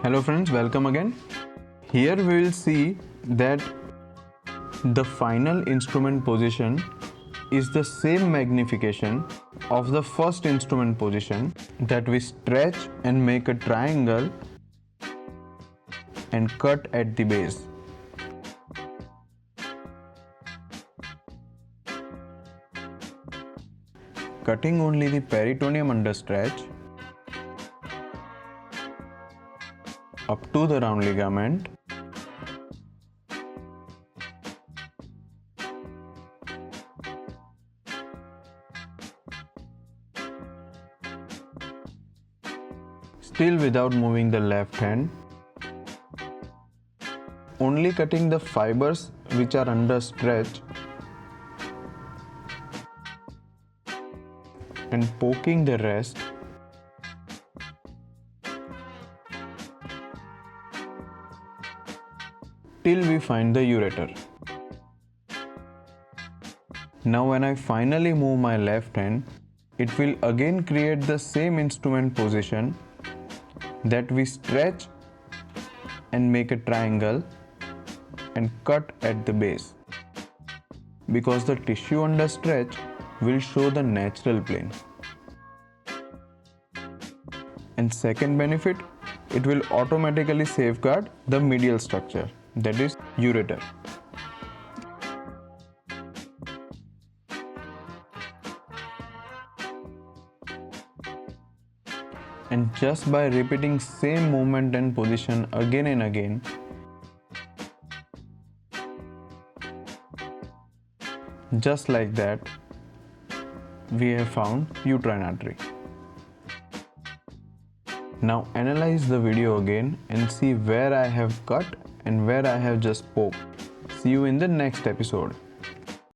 Hello friends, welcome again. Here we will see that the final instrument position is the same magnification of the first instrument position, that we stretch and make a triangle and cut at the base. Cutting only the peritoneum under stretch up to the round ligament, still without moving the left hand, only cutting the fibers which are under stretch and poking the rest till we find the ureter. Now when I finally move my left hand, it will again create the same instrument position, that we stretch and make a triangle and cut at the base, because the tissue under stretch will show the natural plane. And second benefit, it will automatically safeguard the medial structure, that is ureter. And just by repeating same movement and position again and again, just like that, we have found uterine artery. Now analyze the video again and see where I have cut and where I have just poked. See you in the next episode.